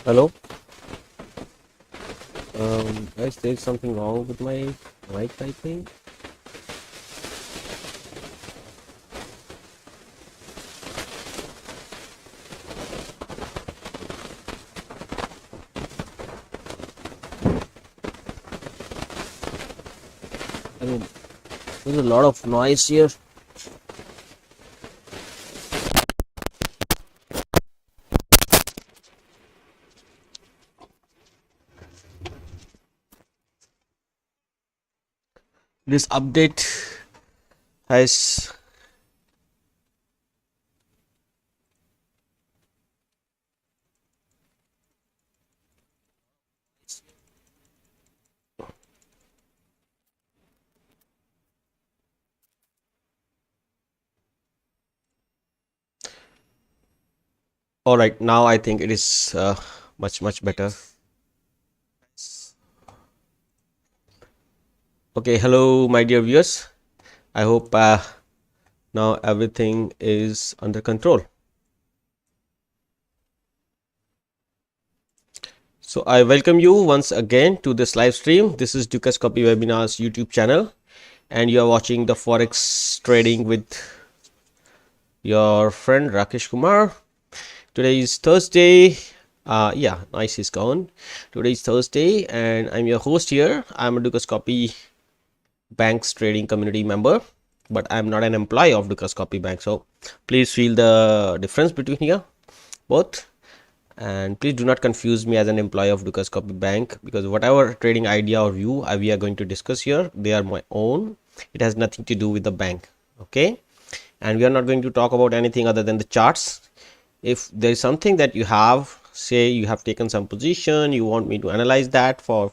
Hello. Guys, there's something wrong with my mic, I think. I mean, there's a lot of noise here. This update has all right. Now I think it is much better. Okay, hello, my dear viewers. I hope now everything is under control. So I welcome you once again to this live stream. This is Dukas Copy Webinars YouTube channel, and you are watching the Forex trading with your friend Rakesh Kumar. Today is Thursday. Yeah, nice is gone. Today is Thursday, and I'm your host here. I'm a Dukas Copy Bank's trading community member, but I'm not an employee of Dukas Copy Bank. So please feel the difference between here, both. And please do not confuse me as an employee of Dukas Copy Bank, because whatever trading idea or view we are going to discuss here, they are my own. It has nothing to do with the bank. Okay, and we are not going to talk about anything other than the charts. If there is something that you have, say you have taken some position, you want me to analyze that for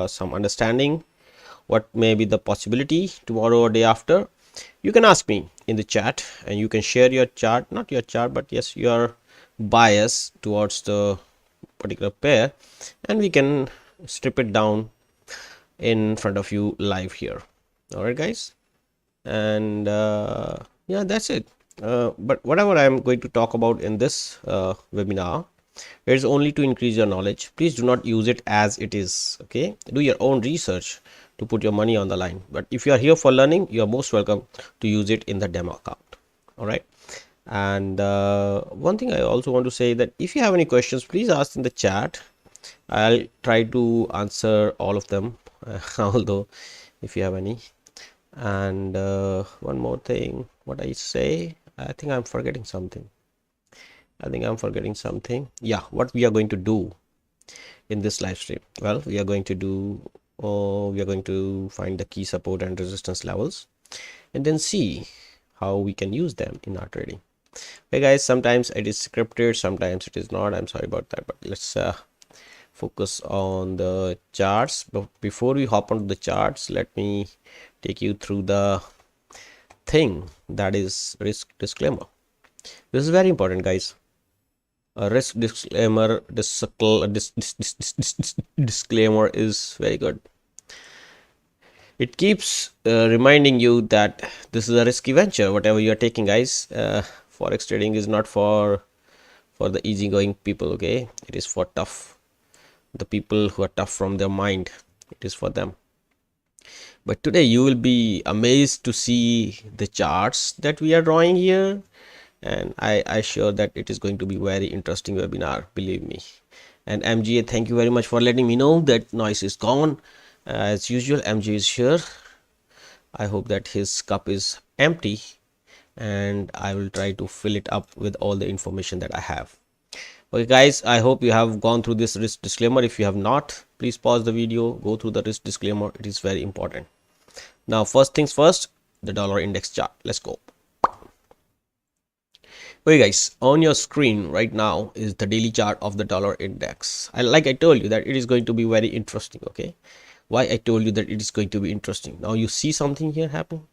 some understanding what may be the possibility tomorrow or day after, you can ask me in the chat, and you can share your chart, not your chart, but yes, your bias towards the particular pair, and we can strip it down in front of you live here. All right, guys, and yeah, that's it. But whatever I am going to talk about in this webinar, it is only to increase your knowledge. Please do not use it as it is. Okay, do your own research to put your money on the line. But if you are here for learning, you are most welcome to use it in the demo account. All right, and one thing I also want to say that if you have any questions, please ask in the chat. I'll try to answer all of them, although if you have any. And one more thing, what I say, I think I'm forgetting something. Yeah, what we are going to do in this live stream, well, we are going to do, we are going to find the key support and resistance levels, and then see how we can use them in our trading. Hey guys, sometimes it is scripted, sometimes it is not. I'm sorry about that, but let's focus on the charts. But before we hop onto the charts, let me take you through the thing that is risk disclaimer. This is very important, guys. A risk disclaimer, disclaimer is very good. It keeps reminding you that this is a risky venture, whatever you are taking, guys. Forex trading is not for the easygoing people. Okay, it is for the people who are tough from their mind. It is for them. But today you will be amazed to see the charts that we are drawing here, and I sure that it is going to be very interesting webinar, believe me. And MGA, thank you very much for letting me know that noise is gone. As usual, MGA is here. I hope that his cup is empty, and I will try to fill it up with all the information that I have. Okay guys, I hope you have gone through this risk disclaimer. If you have not, please pause the video, go through the risk disclaimer. It is very important. Now first things first, the dollar index chart. Let's go. Okay guys, on your screen right now is the daily chart of the dollar index. Like I told you that it is going to be very interesting. Okay, why I told you that it is going to be interesting? Now you see something here happen.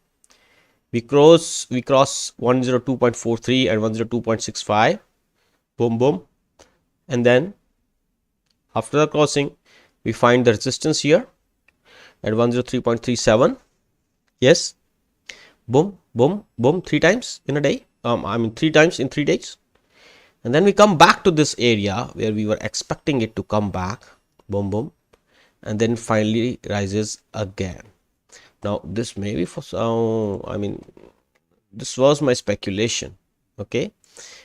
We cross 102.43 and 102.65. Boom boom, and then after the crossing we find the resistance here at 103.37. yes, boom boom boom, three times in a day. I mean 3 times in 3 days. and then we come back to this area where we were expecting it to come back, boom boom, and then finally rises again. Now this may be for some, I mean, this was my speculation, okay,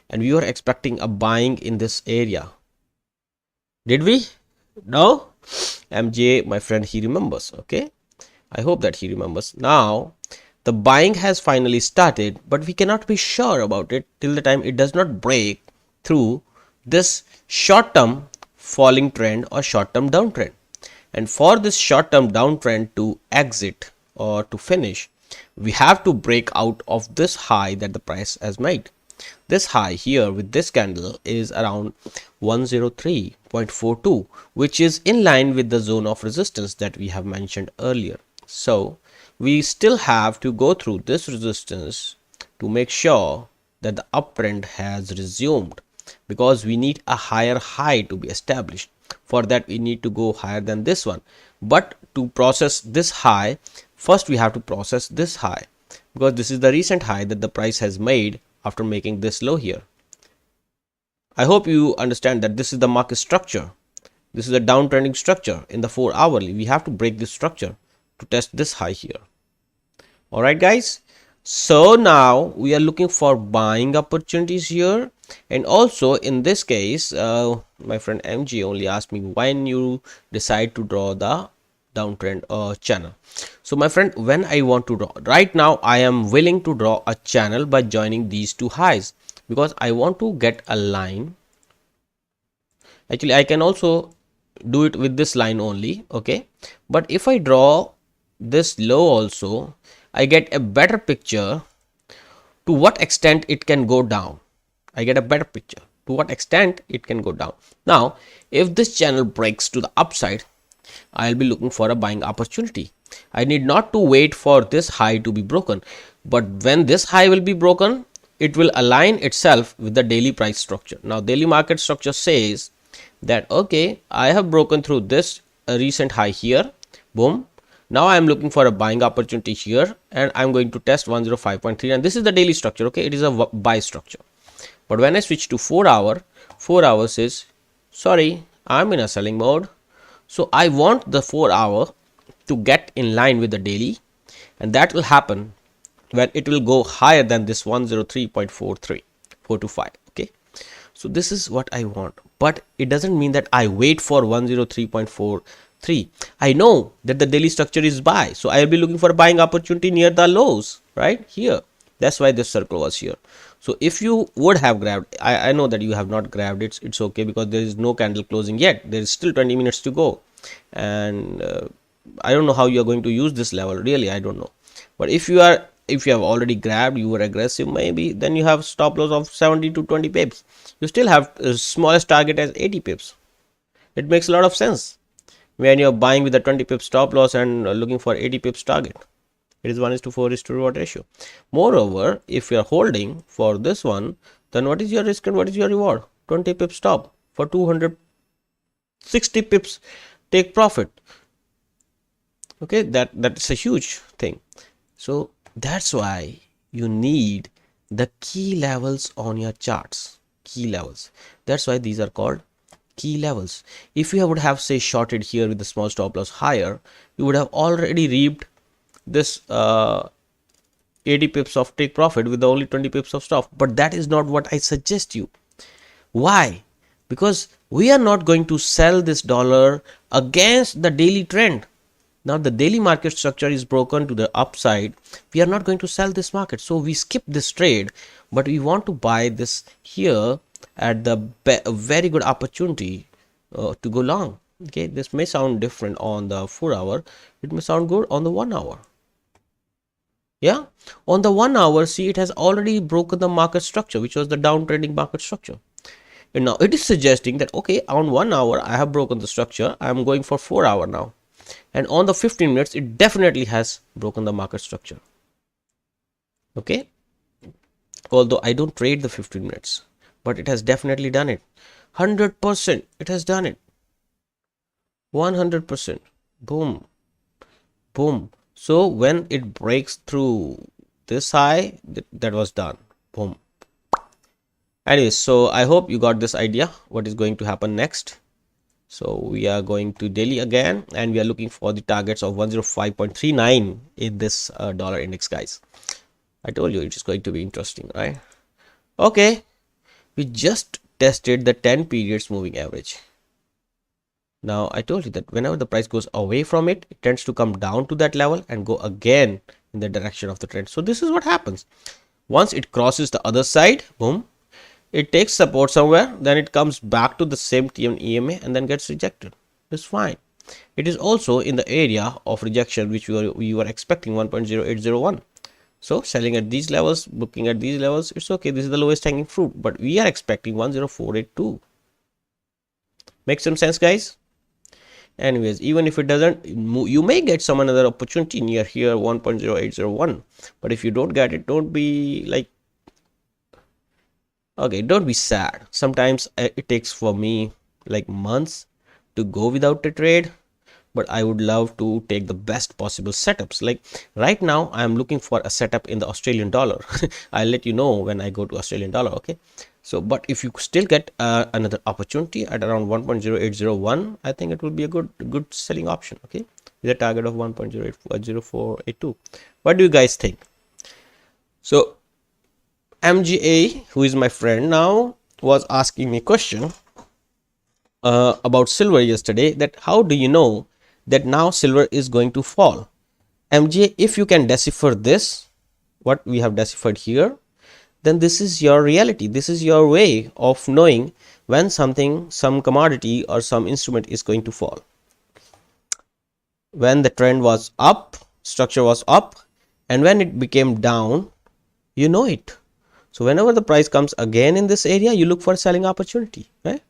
and we were expecting a buying in this area. Did we? No. MJ, my friend, he remembers, okay, I hope that he remembers. Now the buying has finally started, but we cannot be sure about it till the time it does not break through this short term falling trend or short term downtrend. And for this short term downtrend to exit or to finish, we have to break out of this high that the price has made. This high here with this candle is around 103.42, which is in line with the zone of resistance that we have mentioned earlier. So we still have to go through this resistance to make sure that the uptrend has resumed, because we need a higher high to be established. For that we need to go higher than this one, but to process this high, first we have to process this high, because this is the recent high that the price has made after making this low here. I hope you understand that this is the market structure. This is a downtrending structure in the 4 hourly. We have to break this structure to test this high here. All right guys, so now we are looking for buying opportunities here. And also in this case, my friend MG only asked me when you decide to draw the downtrend channel. So my friend, when I want to draw, right now I am willing to draw a channel by joining these two highs, because I want to get a line. Actually I can also do it with this line only, okay, but if I draw this low also, I get a better picture to what extent it can go down. I get a better picture to what extent it can go down. Now if this channel breaks to the upside, I'll be looking for a buying opportunity. I need not to wait for this high to be broken, but when this high will be broken, it will align itself with the daily price structure. Now daily market structure says that okay, I have broken through this recent high here, boom, now I am looking for a buying opportunity here, and I'm going to test 105.3, and this is the daily structure, okay, it is a buy structure. But when I switch to 4 hour, 4 hours is, sorry, I'm in a selling mode. So I want the 4 hour to get in line with the daily, and that will happen when it will go higher than this 103.43, 425, okay. So this is what I want, but it doesn't mean that I wait for 103.43. I know that the daily structure is buy, so I will be looking for a buying opportunity near the lows right here. That's why this circle was here. So if you would have grabbed, I know that you have not grabbed it, it's okay, because there is no candle closing yet, there is still 20 minutes to go, and I don't know how you are going to use this level, really I don't know. But if you have already grabbed, you were aggressive, maybe then you have stop loss of 70 to 20 pips, you still have smallest target as 80 pips. It makes a lot of sense when you're buying with a 20 pips stop loss and looking for 80 pips target. It is 1:4 reward ratio. Moreover, if you are holding for this one, then what is your risk and what is your reward? 20 pips stop for 260 pips take profit. Okay, that's a huge thing. So that's why you need the key levels on your charts. Key levels. That's why these are called key levels. If you would have say shorted here with the small stop loss higher, you would have already reaped this 80 pips of take profit with only 20 pips of stop. But that is not what I suggest you. Why? Because we are not going to sell this dollar against the daily trend. Now the daily market structure is broken to the upside. We are not going to sell this market, so we skip this trade, but we want to buy this here at the very good opportunity to go long. Okay, this may sound different on the 4 hour, it may sound good on the 1 hour. Yeah, on the 1 hour, see, it has already broken the market structure, which was the downtrending market structure. And now it is suggesting that okay, on 1 hour I have broken the structure, I am going for 4 hour now, and on the 15 minutes it definitely has broken the market structure. Okay, although I don't trade the 15 minutes, but it has definitely done it. 100% it has done it. 100%. Boom, boom. So when it breaks through this high, that was done. Boom. Anyways, so I hope you got this idea what is going to happen next. So we are going to daily again, and we are looking for the targets of 105.39 in this dollar index, guys. I told you it is going to be interesting, right? Okay, we just tested the 10 periods moving average. Now I told you that whenever the price goes away from it, it tends to come down to that level and go again in the direction of the trend. So this is what happens. Once it crosses the other side, boom, it takes support somewhere, then it comes back to the same TM EMA and then gets rejected. It's fine. It is also in the area of rejection which we were expecting, 1.0801. So selling at these levels, looking at these levels, it's okay. This is the lowest hanging fruit, but we are expecting 10482. Makes some sense, guys? Anyways, even if it doesn't, you may get some another opportunity near here, 1.0801. But if you don't get it, don't be like, okay, don't be sad. Sometimes it takes for me like months to go without a trade, but I would love to take the best possible setups. Like right now, I'm looking for a setup in the Australian dollar. I'll let you know when I go to Australian dollar. Okay. So, but if you still get another opportunity at around 1.0801, I think it will be a good selling option. Okay, with a target of 1.080482. What do you guys think? So MGA, who is my friend now, was asking me a question about silver yesterday, that how do you know that now silver is going to fall? MJ, if you can decipher this, what we have deciphered here, then this is your reality. This is your way of knowing when something, some commodity or some instrument is going to fall. When the trend was up, structure was up, and when it became down, you know it. So whenever the price comes again in this area, you look for a selling opportunity, right?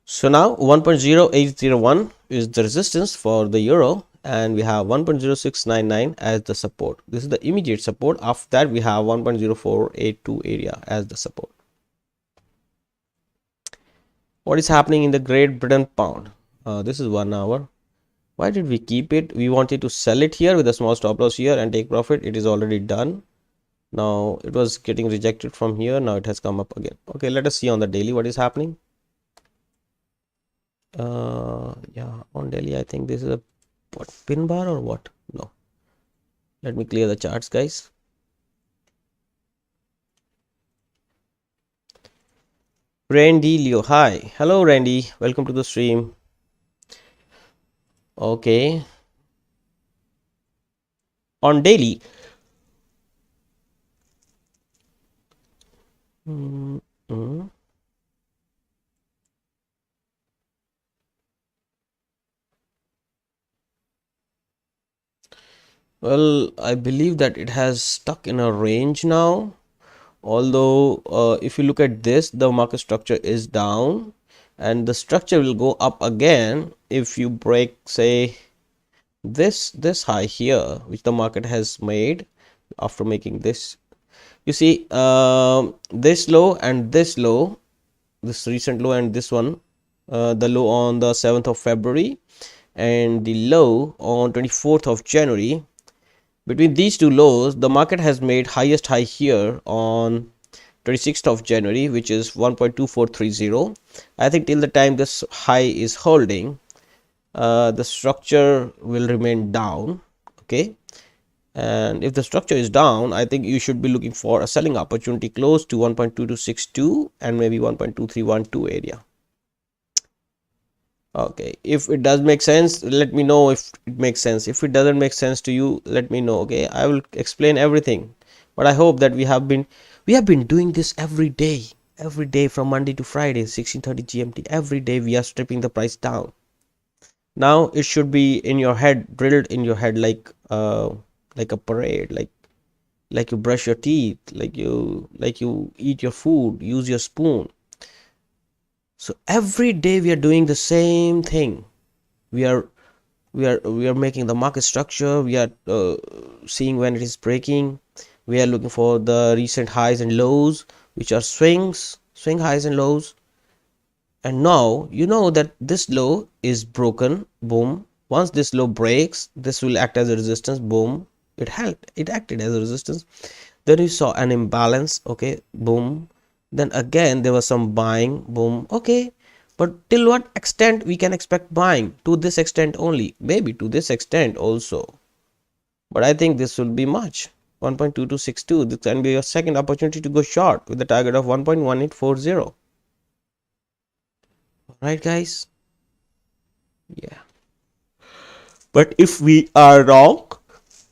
So now 1.0801 is the resistance for the euro, and we have 1.0699 as the support. This is the immediate support. After that, we have 1.0482 area as the support. What is happening in the Great Britain pound? This is 1 hour. Why did we keep it? We wanted to sell it here with a small stop loss here and take profit. It is already done. Now it was getting rejected from here. Now it has come up again. Okay, let us see on the daily what is happening. Yeah, on daily I think this is a what, pin bar or what? No, let me clear the charts, guys. Randy Leo, hi, hello Randy, welcome to the stream. Okay, on daily, well, I believe that it has stuck in a range now. Although if you look at this, the market structure is down, and the structure will go up again if you break, say, this high here, which the market has made after making this. You see, this low and this low, this recent low and this one, the low on the 7th of February and the low on 24th of January. Between these two lows, the market has made highest high here on 26th of January, which is 1.2430. I think till the time this high is holding, the structure will remain down. Okay, and if the structure is down, I think you should be looking for a selling opportunity close to 1.2262 and maybe 1.2312 area. Okay, if it does make sense, let me know if it makes sense. If it doesn't make sense to you, let me know. Okay, I will explain everything, but I hope that we have been doing this every day from Monday to Friday, 16:30 GMT. Every day we are stripping the price down. Now it should be in your head, drilled in your head, like a parade, like you brush your teeth, like you eat your food, use your spoon. So every day we are doing the same thing. We are making the market structure. We are seeing when it is breaking. We are looking for the recent highs and lows, which are swing highs and lows. And now you know that this low is broken. Boom. Once this low breaks, this will act as a resistance. Boom. It acted as a resistance. Then we saw an imbalance, okay, boom. Then again there was some buying, boom, okay. But till what extent we can expect buying? To this extent only, maybe to this extent also, but I think this will be much. 1.2262, this can be your second opportunity to go short with the target of 1.1840. Right, guys? Yeah. But if we are wrong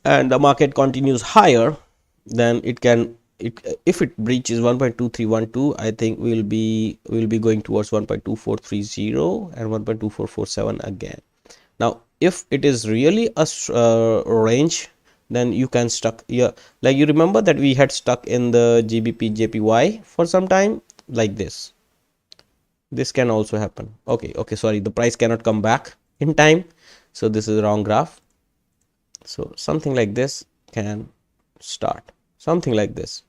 and the market continues higher, then it can, if it breaches 1.2312, I think we'll be going towards 1.2430 and 1.2447 again. Now if it is really a range, then you can stuck, yeah, like you remember that we had stuck in the GBP JPY for some time like this can also happen. Okay, sorry, the price cannot come back in time, so this is the wrong graph. So something like this can start, something like this,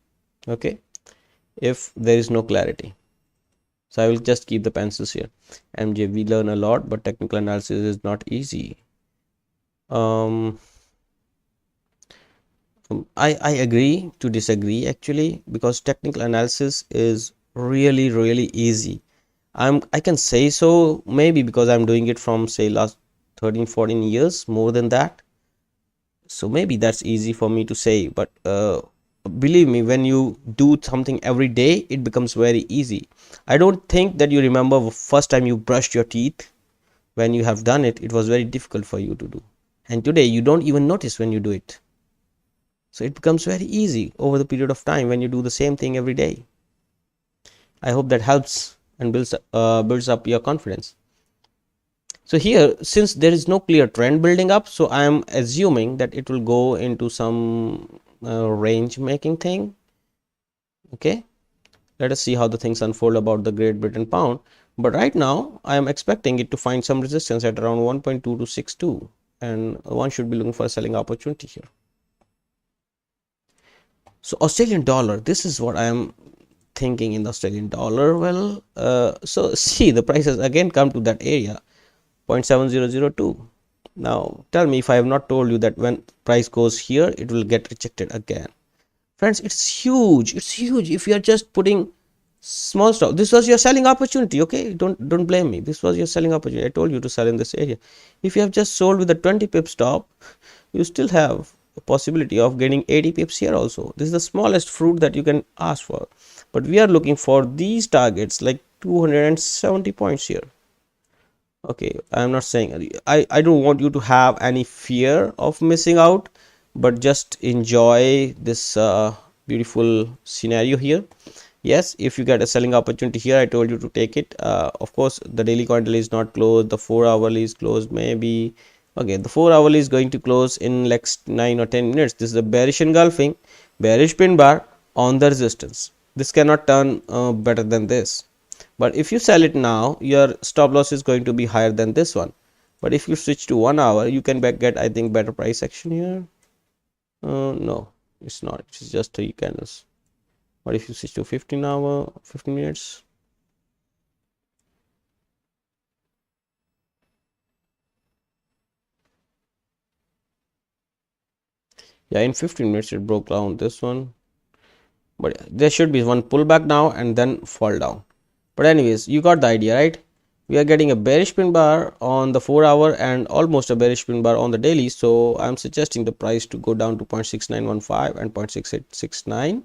okay, if there is no clarity. So I will just keep the pencils here. MJ, we learn a lot, but technical analysis is not easy. I agree to disagree actually, because technical analysis is really easy. I can say so, maybe because I'm doing it from say last 13-14 years, more than that, so maybe that's easy for me to say. But believe me, when you do something every day, it becomes very easy. I don't think that you remember the first time you brushed your teeth. When you have done it, it was very difficult for you to do, and today you don't even notice when you do it. So it becomes very easy over the period of time when you do the same thing every day. I hope that helps and builds up your confidence. So here, since there is no clear trend building up, so I am assuming that it will go into some range making thing. Okay, let us see how the things unfold about the Great Britain pound. But right now I am expecting it to find some resistance at around 1.2262, and one should be looking for a selling opportunity here. So Australian dollar, this is what I am thinking in the Australian dollar. Well, so see, the prices again come to that area, 0.7002. Now tell me if I have not told you that when price goes here, it will get rejected again. Friends, it's huge. It's huge. If you are just putting small stop, this was your selling opportunity. Okay, don't blame me. This was your selling opportunity. I told you to sell in this area. If you have just sold with a 20 pip stop, you still have a possibility of getting 80 pips here also. This is the smallest fruit that you can ask for, but we are looking for these targets like 270 points here. Okay, I'm not saying, I don't want you to have any fear of missing out, but just enjoy this beautiful scenario here. Yes, if you get a selling opportunity here, I told you to take it. Of course the daily candle is not closed, the 4 hourly is closed maybe. Okay, the 4 hourly is going to close in next 9 or 10 minutes. This is a bearish engulfing, bearish pin bar on the resistance. This cannot turn better than this. But if you sell it now, your stop loss is going to be higher than this one. But if you switch to 1 hour, you can get, I think, better price action here. No, it's not. It's just 3 candles. But if you switch to 15 hour, 15 minutes, yeah, in 15 minutes it broke down this one. But there should be one pullback now and then fall down. But anyways, you got the idea, right? We are getting a bearish pin bar on the 4 hour and almost a bearish pin bar on the daily. So I'm suggesting the price to go down to 0.6915 and 0.6869.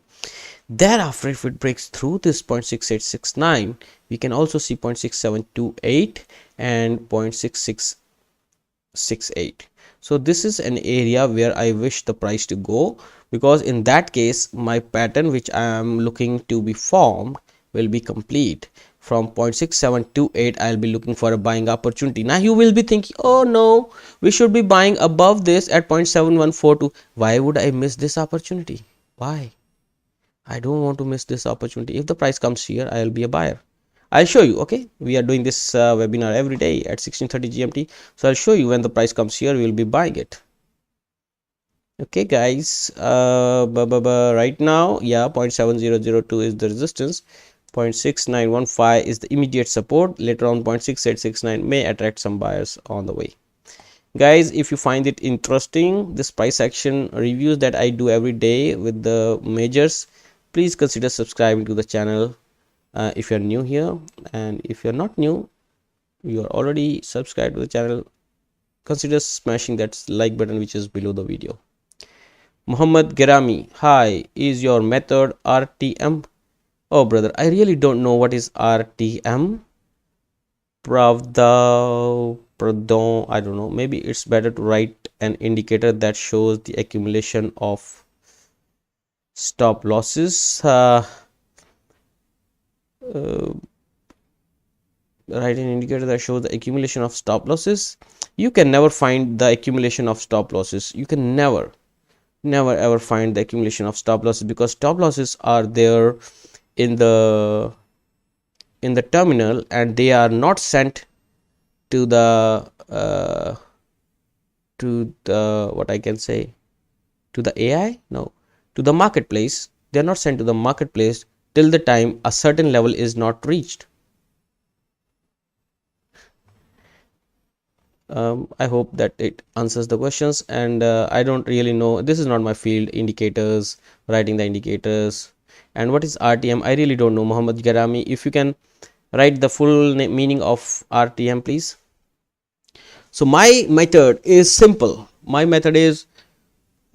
Thereafter, if it breaks through this 0.6869, we can also see 0.6728 and 0.6668. So this is an area where I wish the price to go, because in that case my pattern which I am looking to be formed will be complete. From 0.6728 I'll be looking for a buying opportunity. Now you will be thinking, oh no, we should be buying above this at 0.7142. Why would I miss this opportunity? Why? I don't want to miss this opportunity. If the price comes here, I'll be a buyer. I'll show you. Okay, we are doing this webinar every day at 16:30 GMT, so I'll show you when the price comes here, we'll be buying it. Okay guys, right now, yeah, 0.7002 is the resistance, 0.6915 is the immediate support. Later on 0.6869 may attract some buyers on the way. Guys, if you find it interesting, this price action reviews that I do every day with the majors, please consider subscribing to the channel if you're new here. And if you're not new, you are already subscribed to the channel, consider smashing that like button which is below the video. Muhammad Gerami, hi, is your method RTM? Oh brother, I really don't know what is RTM. Pravda, pardon, I don't know. Maybe it's better to write an indicator that shows the accumulation of stop losses. Uh, Write an indicator that shows the accumulation of stop losses. You can never find the accumulation of stop losses. You can never ever find the accumulation of stop losses, because stop losses are there in the terminal, and they are not sent to the what I can say, to the AI, no, to the marketplace. They are not sent to the marketplace till the time a certain level is not reached. I hope that it answers the questions. And I don't really know, this is not my field, indicators, writing the indicators. And what is RTM, I really don't know. Muhammad Garami, if you can write the full meaning of RTM, please. So my method is simple. My method is,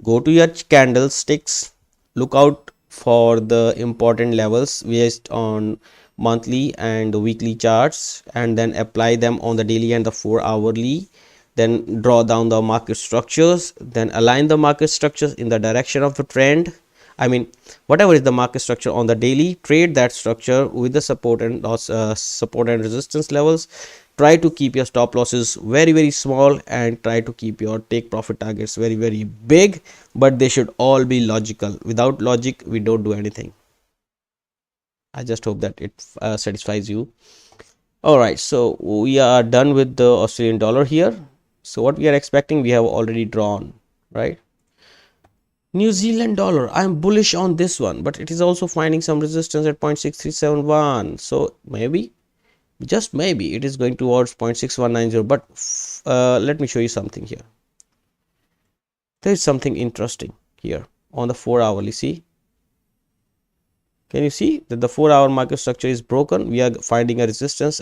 go to your candlesticks, look out for the important levels based on monthly and weekly charts, and then apply them on the daily and the 4 hourly. Then draw down the market structures, then align the market structures in the direction of the trend. I mean, whatever is the market structure on the daily, trade that structure with the support and loss, support and resistance levels. Try to keep your stop losses very small, and try to keep your take profit targets very big, but they should all be logical. Without logic, we don't do anything. I just hope that it satisfies you. All right, so we are done with the Australian dollar here. So what we are expecting, we have already drawn, right? New Zealand dollar, I'm bullish on this one, but it is also finding some resistance at 0.6371. So maybe, just maybe, it is going towards 0.6190. But let me show you something here. There is something interesting here on the 4 hourly. See, can you see that the 4 hour market structure is broken? We are finding a resistance.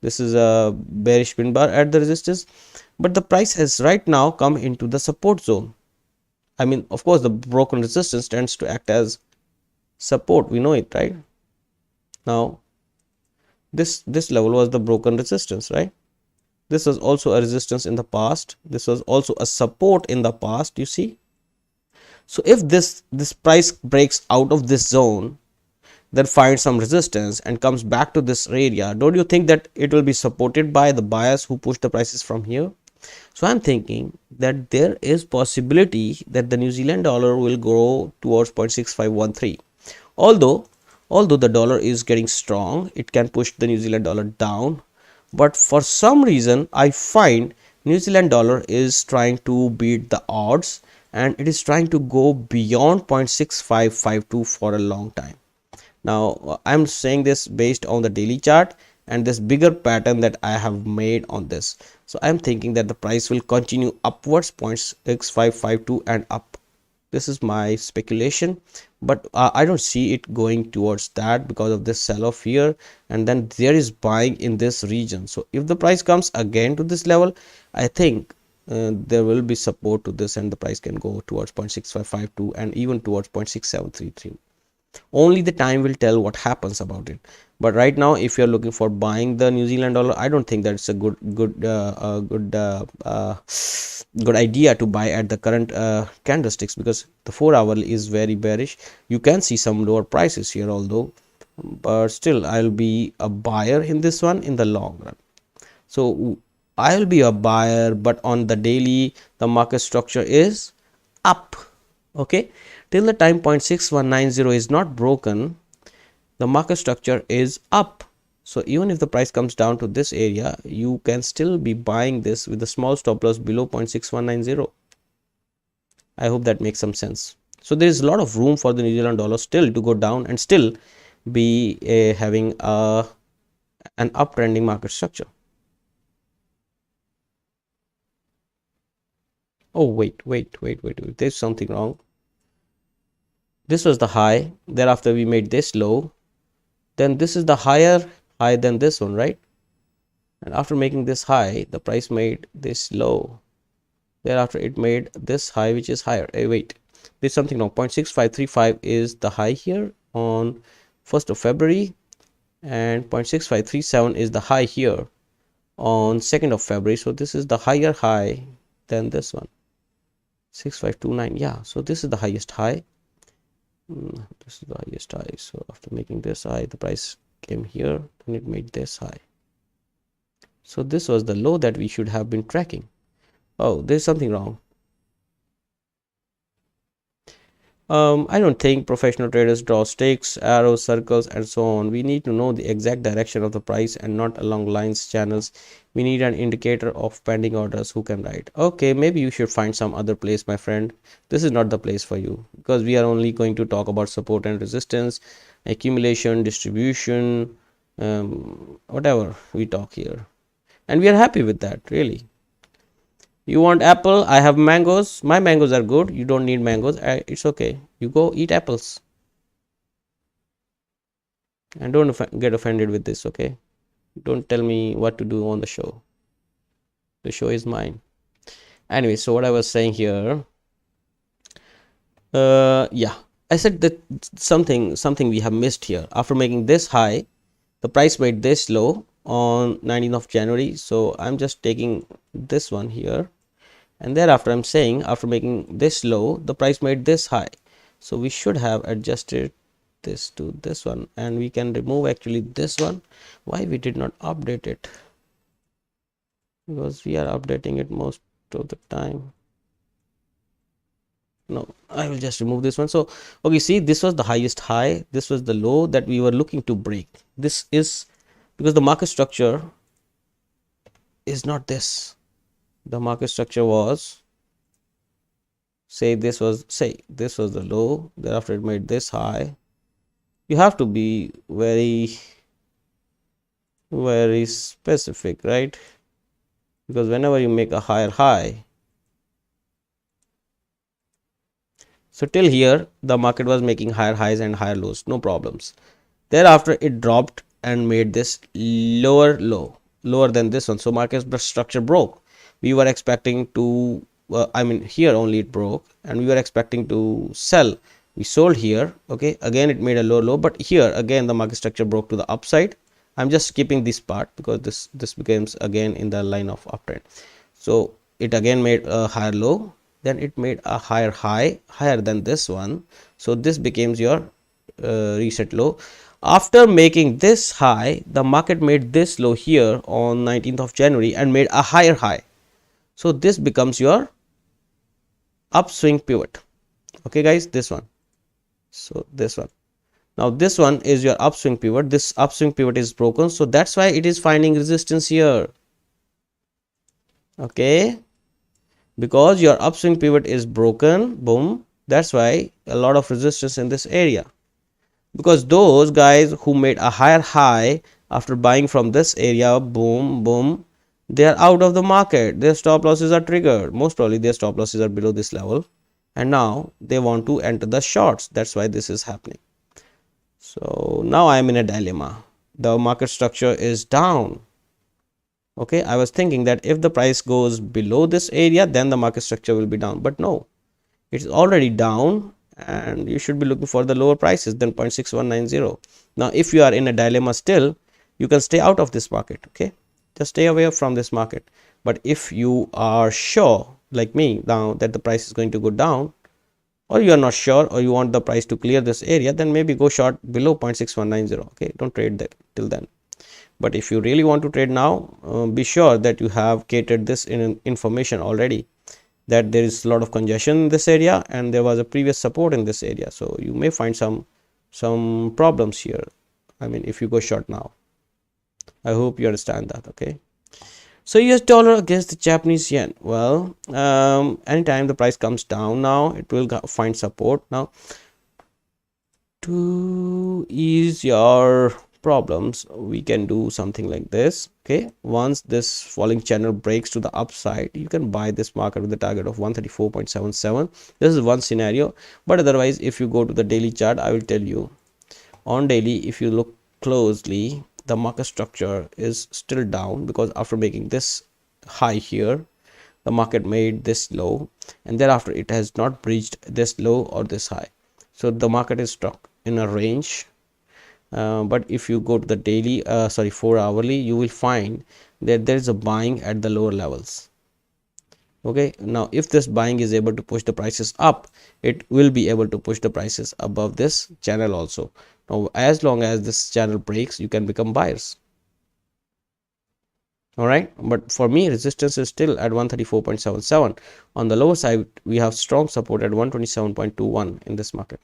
This is a bearish pin bar at the resistance, but the price has right now come into the support zone. I mean, of course, the broken resistance tends to act as support. We know it, right? Now, this level was the broken resistance, right? This was also a resistance in the past. This was also a support in the past, you see. So if this price breaks out of this zone, then finds some resistance and comes back to this area, don't you think that it will be supported by the buyers who push the prices from here? So I'm thinking that there is possibility that the New Zealand dollar will go towards 0.6513. Although the dollar is getting strong, it can push the New Zealand dollar down. But for some reason, I find New Zealand dollar is trying to beat the odds, and it is trying to go beyond 0.6552 for a long time. Now I'm saying this based on the daily chart and this bigger pattern that I have made on this. So I'm thinking that the price will continue upwards 0.6552 and up. This is my speculation, but I don't see it going towards that because of this sell off here, and then there is buying in this region. So if the price comes again to this level, I think there will be support to this, and the price can go towards 0.6552 and even towards 0.6733. Only the time will tell what happens about it. But right now, if you're looking for buying the New Zealand dollar, I don't think that's a good idea to buy at the current candlesticks, because the 4 hour is very bearish. You can see some lower prices here, although, but still I'll be a buyer in this one in the long run. So I'll be a buyer, but on the daily, the market structure is up. Okay, till the time 0.6190 is not broken, the market structure is up. So even if the price comes down to this area, you can still be buying this with a small stop loss below 0.6190. I hope that makes some sense. So there is a lot of room for the New Zealand dollar still to go down and still be having an uptrending market structure. Oh, wait, there's something wrong. This was the high, thereafter we made this low, then this is the higher high than this one, right? And after making this high, the price made this low, thereafter it made this high, which is higher. Hey, wait, there's something wrong. 0.6535 is the high here on 1st of February, and 0.6537 is the high here on 2nd of February. So this is the higher high than this one, 6529. Yeah, so this is the highest high. This is the highest high. So after making this high, the price came here and it made this high. So this was the low that we should have been tracking. Oh, there's something wrong. I don't think professional traders draw sticks, arrows, circles, and so on. We need to know the exact direction of the price and not along lines, channels. We need an indicator of pending orders who can write. Okay, maybe you should find some other place, my friend. This is not the place for you, because we are only going to talk about support and resistance, accumulation, distribution, whatever we talk here. And we are happy with that, really. You want apple? I have mangoes. My mangoes are good. You don't need mangoes. It's okay. You go eat apples. And don't get offended with this, okay? Don't tell me what to do on the show. The show is mine. Anyway, so what I was saying here, yeah, I said that something we have missed here. After making this high, the price made this low on 19th of January. So I'm just taking this one here, and thereafter I'm saying after making this low, the price made this high. So we should have adjusted this to this one, and we can remove actually this one. Why we did not update it? Because we are updating it most of the time. No, I will just remove this one. So okay, see, this was the highest high, this was the low that we were looking to break. This is because the market structure is not this. The market structure was, say this was the low, thereafter it made this high. You have to be very specific, right? Because whenever you make a higher high, so till here the market was making higher highs and higher lows, no problems. Thereafter it dropped and made this lower low, lower than this one. So market structure broke. We were expecting to I mean, here only it broke, and we were expecting to sell. We sold here. Okay, again it made a low, but here again the market structure broke to the upside. I'm just skipping this part because this becomes again in the line of uptrend. So it again made a higher low, then it made a higher high, higher than this one. So this becomes your reset low. After making this high, the market made this low here on 19th of January and made a higher high. So this becomes your upswing pivot. Okay guys, this one. So this one. Now this one is your upswing pivot. This upswing pivot is broken, so that's why it is finding resistance here. Okay, because your upswing pivot is broken, boom, that's why a lot of resistance in this area. Because those guys who made a higher high after buying from this area, boom boom, they are out of the market. Their stop losses are triggered. Most probably their stop losses are below this level, and now they want to enter the shorts. That's why this is happening. So now I am in a dilemma. The market structure is down. Okay, I was thinking that if the price goes below this area, then the market structure will be down, but no, it's already down, and you should be looking for the lower prices than 0.6190. Now if you are in a dilemma still, you can stay out of this market. Okay, just stay away from this market. But if you are sure like me now that the price is going to go down, or you are not sure, or you want the price to clear this area, then maybe go short below 0.6190. okay, don't trade that till then. But if you really want to trade now, be sure that you have catered this in information already, that there is a lot of congestion in this area and there was a previous support in this area. So you may find some problems here. I mean, if you go short now, I hope you understand that. Okay, so US dollar against the Japanese yen. Well, anytime the price comes down now, it will find support. Now to ease your problems, we can do something like this. Okay, once this falling channel breaks to the upside, you can buy this market with the target of 134.77. This is one scenario, but otherwise if you go to the daily chart, I will tell you on daily, if you look closely, the market structure is still down, because after making this high here, the market made this low, and thereafter it has not breached this low or this high. So the market is stuck in a range. But if you go to the daily 4 hourly, you will find that there is a buying at the lower levels. Okay, now if this buying is able to push the prices up, it will be able to push the prices above this channel also. Now as long as this channel breaks, you can become buyers. All right, but for me, resistance is still at 134.77. On the lower side, we have strong support at 127.21 in this market.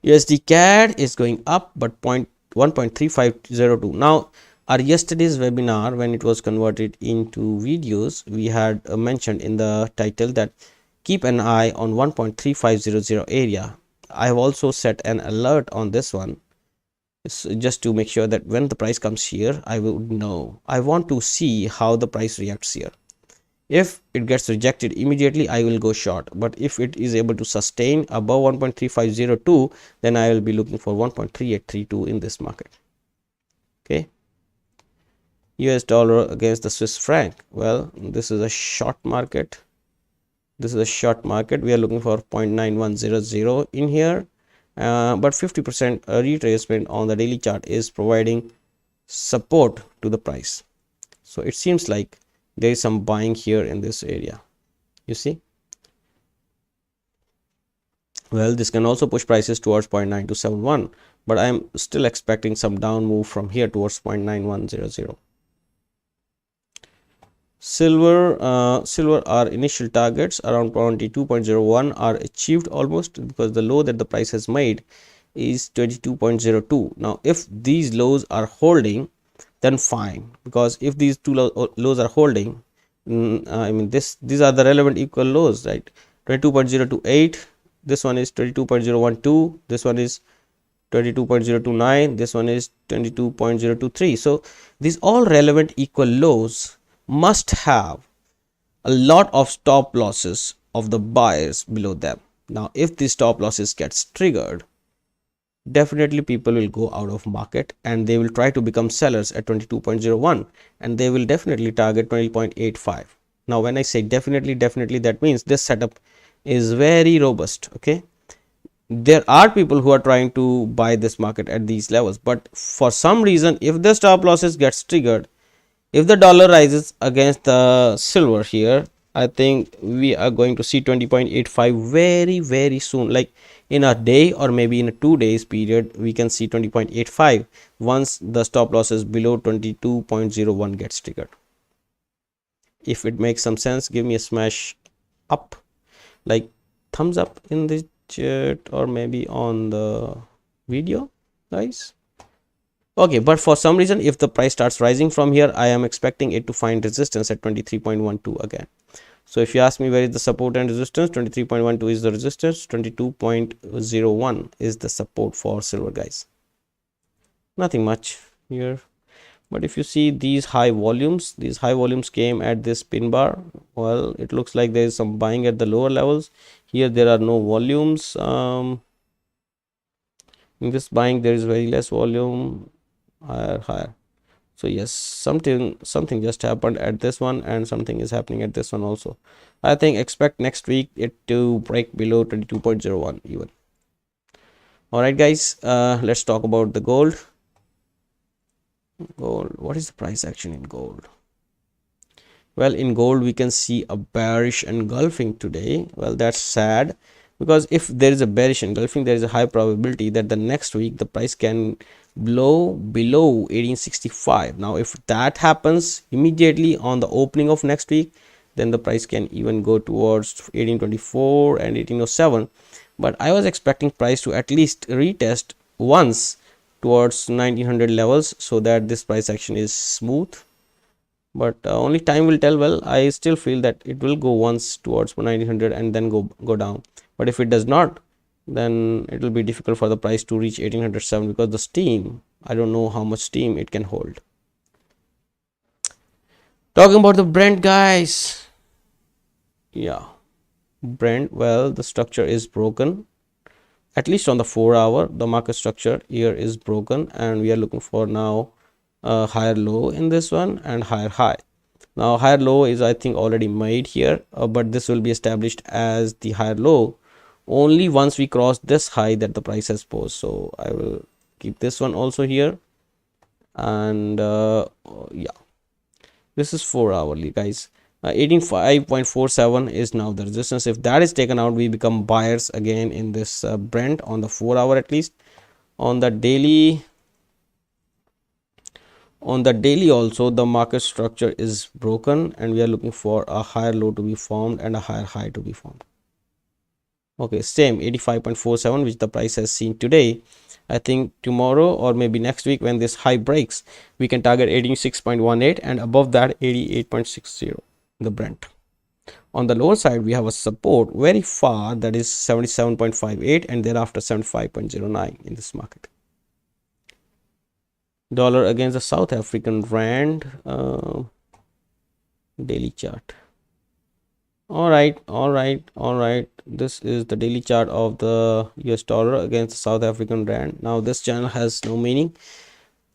USD CAD is going up, but 1.3502. Now our yesterday's webinar, when it was converted into videos, we had mentioned in the title that keep an eye on 1.3500 area. I have also set an alert on this one. It's just to make sure that when the price comes here, I would know. I want to see how the price reacts here. If it gets rejected immediately, I will go short, but if it is able to sustain above 1.3502, then I will be looking for 1.3832 in this market. Okay, US dollar against the Swiss franc. Well, this is a short market. This is a short market. We are looking for 0.9100 in here, but 50% retracement on the daily chart is providing support to the price. So it seems like there is some buying here in this area. You see, well, this can also push prices towards 0.9271, but I'm still expecting some down move from here towards 0.9100. Silver, our initial targets around 22.01 are achieved almost, because the low that the price has made is 22.02. now if these lows are holding, then fine, because if these two lows are holding, I mean these are the relevant equal lows, right? 22.028, this one is 22.012, this one is 22.029, this one is 22.023. so these all relevant equal lows must have a lot of stop losses of the buyers below them. Now if these stop losses gets triggered, definitely people will go out of market and they will try to become sellers at 22.01, and they will definitely target 20.85. now when I say definitely, that means this setup is very robust. Okay, there are people who are trying to buy this market at these levels, but for some reason, if the stop losses gets triggered, if the dollar rises against the silver here, I think we are going to see 20.85 very soon, like in a day or maybe in a 2 days period. We can see 20.85 once the stop losses below 22.01 gets triggered. If it makes some sense, give me a smash up, like thumbs up in the chat or maybe on the video, guys. Okay, but for some reason, if the price starts rising from here, I am expecting it to find resistance at 23.12 again. So if you ask me where is the support and resistance, 23.12 is the resistance, 22.01 is the support for silver, guys. Nothing much here. But if you see these high volumes came at this pin bar. Well, it looks like there is some buying at the lower levels. Here there are no volumes. In this buying there is very less volume, higher. So yes, something just happened at this one, and something is happening at this one also. I think expect next week it to break below 22.01 even. All right, guys, let's talk about the gold. What is the price action in gold? Well, in gold we can see a bearish engulfing today. Well, that's sad, because if there is a bearish engulfing, there is a high probability that the next week the price can blow below 1865. Now if that happens immediately on the opening of next week, then the price can even go towards 1824 and 1807. But I was expecting price to at least retest once towards 1900 levels, so that this price action is smooth. But only time will tell. Well, I still feel that it will go once towards 1900 and then go down. But if it does not, then it will be difficult for the price to reach 1807 because the steam, I don't know how much steam it can hold. Talking about the Brent, guys. Yeah, Brent, well, the structure is broken. At least on the 4 hour, the market structure here is broken, and we are looking for now a higher low in this one and higher high. Now higher low is, I think, already made here, but this will be established as the higher low only once we cross this high that the price has posed. So I will keep this one also here, and yeah, this is 4 hourly, guys. 18.547 is now the resistance. If that is taken out, we become buyers again in this Brent on the 4 hour at least. On the daily, also, the market structure is broken, and we are looking for a higher low to be formed and a higher high to be formed. Okay, same 85.47, which the price has seen today. I think tomorrow or maybe next week, when this high breaks, we can target 86.18, and above that 88.60 the Brent. On the lower side, we have a support very far, that is 77.58, and thereafter 75.09 in this market. Dollar against the South African rand, daily chart. All right, this is the daily chart of the US dollar against the South African rand. Now this channel has no meaning.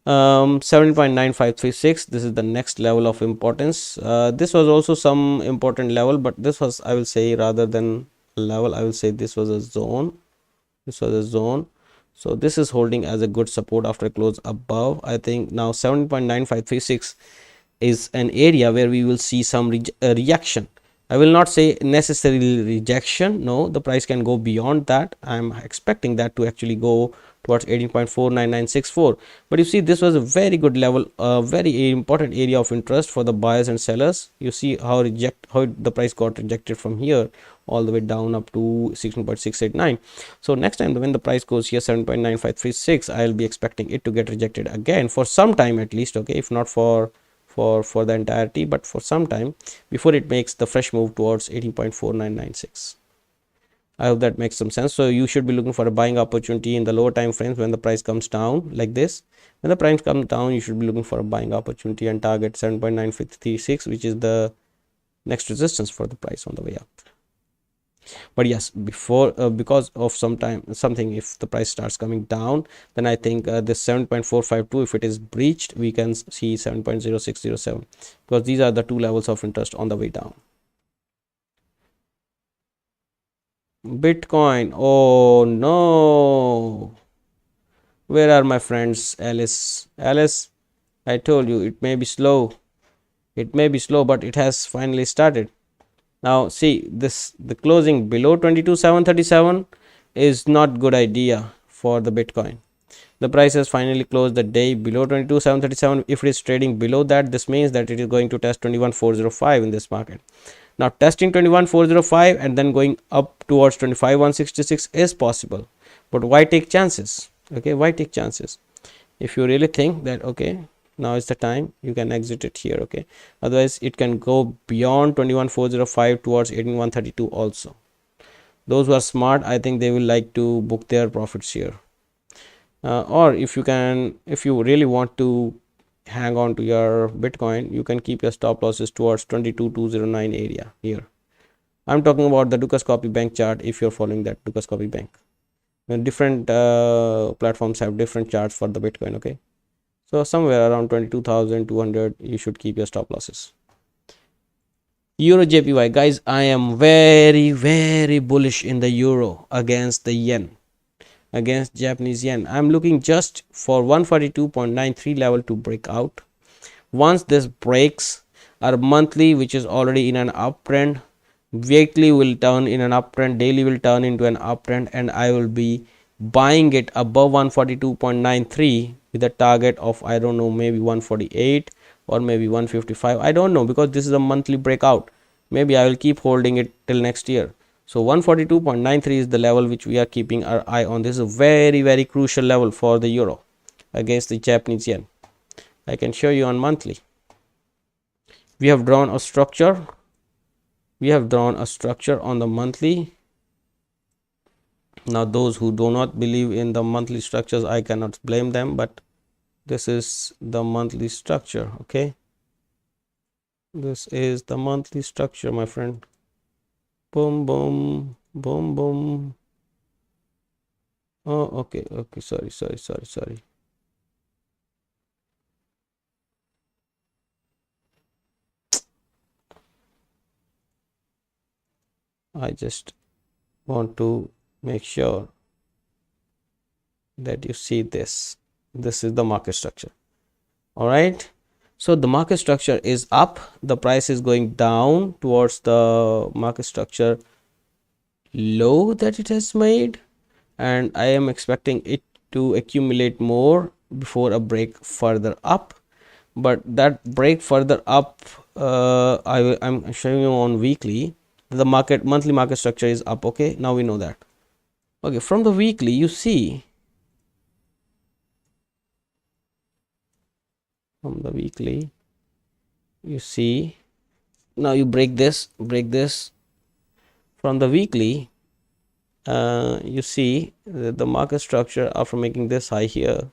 17.9536, this is the next level of importance. This was also some important level, but this was, I will say, rather than a level, I will say this was a zone. So this is holding as a good support after a close above. I think now 7.9536 is an area where we will see some reaction. I will not say necessarily rejection. No, the price can go beyond that. I'm expecting that to actually go towards 18.49964. But you see, this was a very good level, a very important area of interest for the buyers and sellers. You see how the price got rejected from here all the way down up to 16.689. So next time when the price goes here 7.9536, I'll be expecting it to get rejected again for some time at least. Okay, if not for the entirety, but for some time before it makes the fresh move towards 18.4996. I hope that makes some sense. So you should be looking for a buying opportunity in the lower time frames when the price comes down like this. When the price comes down, you should be looking for a buying opportunity and target 7.936, which is the next resistance for the price on the way up. But yes, before because of something, if the price starts coming down, then I think this 7.452, if it is breached, we can see 7.0607, because these are the two levels of interest on the way down. Bitcoin, oh no, where are my friends? Alice, I told you it may be slow, but it has finally started. Now see, the closing below 22,737 is not good idea for the Bitcoin. The price has finally closed the day below 22,737. If it is trading below that, this means that it is going to test 21,405 in this market. Now testing 21,405 and then going up towards 25,166 is possible, but why take chances? Okay, why take chances? If you really think that okay, now is the time, you can exit it here. Okay, otherwise it can go beyond 21,405 towards 18,132 also. Those who are smart, I think they will like to book their profits here. Or if you really want to hang on to your Bitcoin, you can keep your stop losses towards 22,209 area here. I'm talking about the Dukascopy Bank chart. If you're following that Dukascopy Bank, when different platforms have different charts for the Bitcoin. Okay, so somewhere around 22,200 you should keep your stop losses. Euro JPY, guys, I am very bullish in the euro against the yen, against Japanese yen. I'm looking just for 142.93 level to break out. Once this breaks, our monthly, which is already in an uptrend, weekly will turn in an uptrend, daily will turn into an uptrend, and I will be buying it above 142.93 with a target of, I don't know, maybe 148 or maybe 155. I don't know, because this is a monthly breakout. Maybe I will keep holding it till next year. So 142.93 is the level which we are keeping our eye on. This is a very crucial level for the euro against the Japanese yen. I can show you on monthly. We have drawn a structure. On the monthly. Now those who do not believe in the monthly structures, I cannot blame them, but this is the monthly structure. Okay, this is the monthly structure, my friend. Boom boom boom boom. Oh, okay, okay, sorry. I just want to make sure that you see this. This is the market structure. All right, so the market structure is up, the price is going down towards the market structure low that it has made, and I am expecting it to accumulate more before a break further up. But that break further up, I'm showing you on weekly. The monthly market structure is up. Okay, now we know that. Okay, from the weekly you see, from the weekly you see, now you break this from the weekly. You see the market structure after making this high here,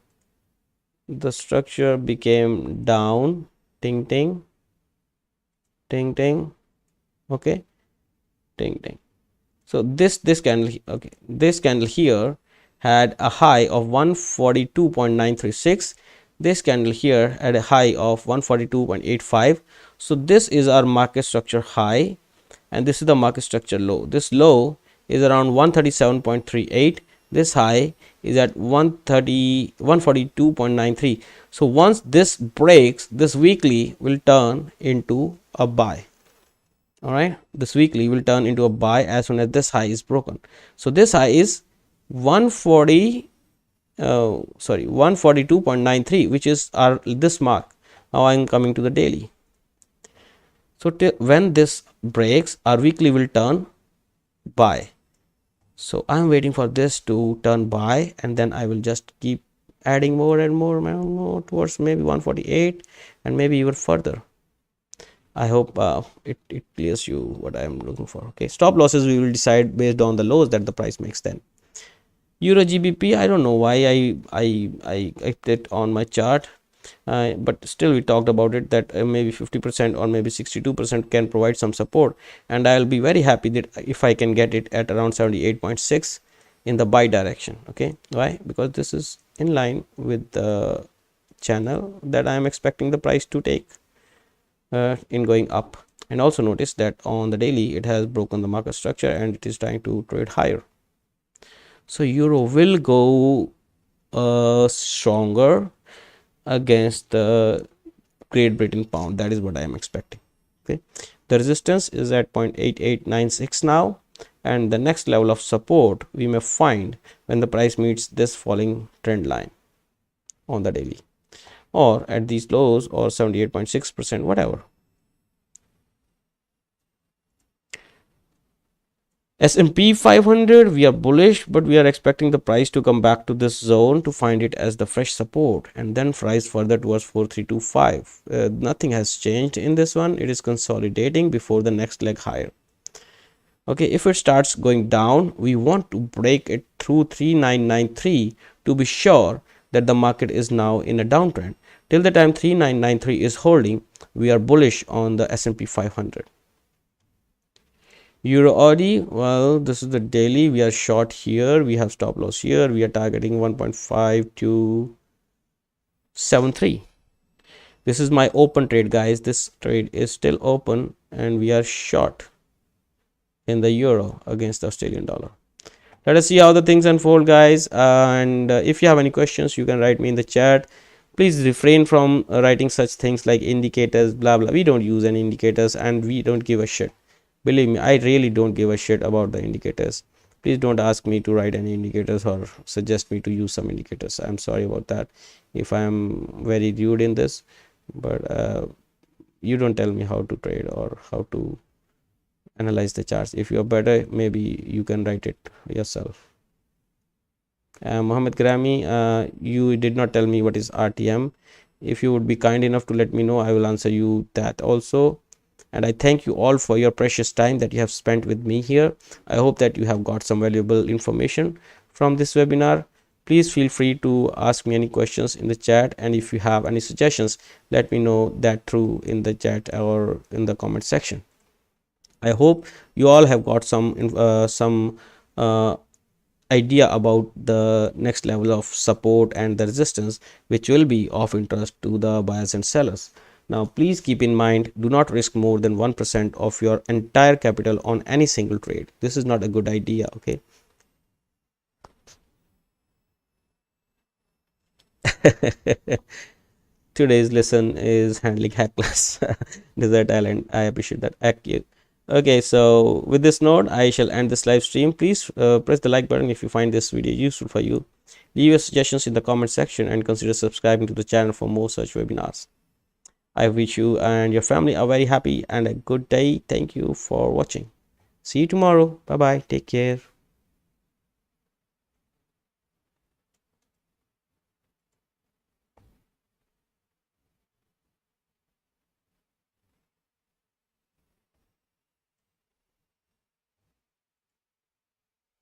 the structure became down, ting ting ting ting. Okay, ting ting. So this candle, okay, this candle here had a high of 142.936. This candle here had a high of 142.85. So this is our market structure high, and this is the market structure low. This low is around 137.38. This high is at 142.93. So once this breaks, this weekly will turn into a buy. All right, this weekly will turn into a buy as soon as this high is broken. So this high is 142.93, which is our this mark. Now I'm coming to the daily. So when this breaks, our weekly will turn buy. So I'm waiting for this to turn buy, and then I will just keep adding more and more towards maybe 148 and maybe even further. I hope it clears you what I am looking for. Okay, stop losses we will decide based on the lows that the price makes. Then Euro GBP, I don't know why I kept it on my chart, but still we talked about it that maybe 50% or maybe 62% can provide some support, and I'll be very happy that if I can get it at around 78.6 in the buy direction. Okay, why? Because this is in line with the channel that I am expecting the price to take in going up. And also notice that on the daily it has broken the market structure and it is trying to trade higher. So euro will go stronger against the Great Britain pound. That is what I am expecting. Okay, the resistance is at 0.8896 now, and the next level of support we may find when the price meets this falling trend line on the daily, or at these lows, or 78.6%, whatever. S&P 500, we are bullish, but we are expecting the price to come back to this zone to find it as the fresh support and then rise further towards 4325. Nothing has changed in this one. It is consolidating before the next leg higher. Okay, if it starts going down, we want to break it through 3993 to be sure that the market is now in a downtrend. Till the time 3993 is holding, we are bullish on the S&P 500. Euro AUD, well, this is the daily. We are short here. We have stop loss here. We are targeting 1.5273. This is my open trade, guys. This trade is still open, and we are short in the euro against the Australian dollar. Let us see how the things unfold, guys. And if you have any questions, you can write me in the chat. Please refrain from writing such things like indicators, blah blah. We don't use any indicators, and we don't give a shit. Believe me, I really don't give a shit about the indicators. Please don't ask me to write any indicators or suggest me to use some indicators. I'm sorry about that if I am very rude in this, but you don't tell me how to trade or how to analyze the charts. If you're better, maybe you can write it yourself. Mohammed Grami, you did not tell me what is RTM. If you would be kind enough to let me know, I will answer you that also. And I thank you all for your precious time that you have spent with me here. I hope that you have got some valuable information from this webinar. Please feel free to ask me any questions in the chat, and if you have any suggestions, let me know that through in the chat or in the comment section. I hope you all have got some idea about the next level of support and the resistance, which will be of interest to the buyers and sellers. Now please keep in mind, do not risk more than 1% of your entire capital on any single trade. This is not a good idea. Okay. Today's lesson is handling hackless desert island. I appreciate that. Okay, so with this note, I shall end this live stream. Please press the like button if you find this video useful for you. Leave your suggestions in the comment section and consider subscribing to the channel for more such webinars. I wish you and your family a very happy and a good day. Thank you for watching. See you tomorrow. Bye bye. Take care.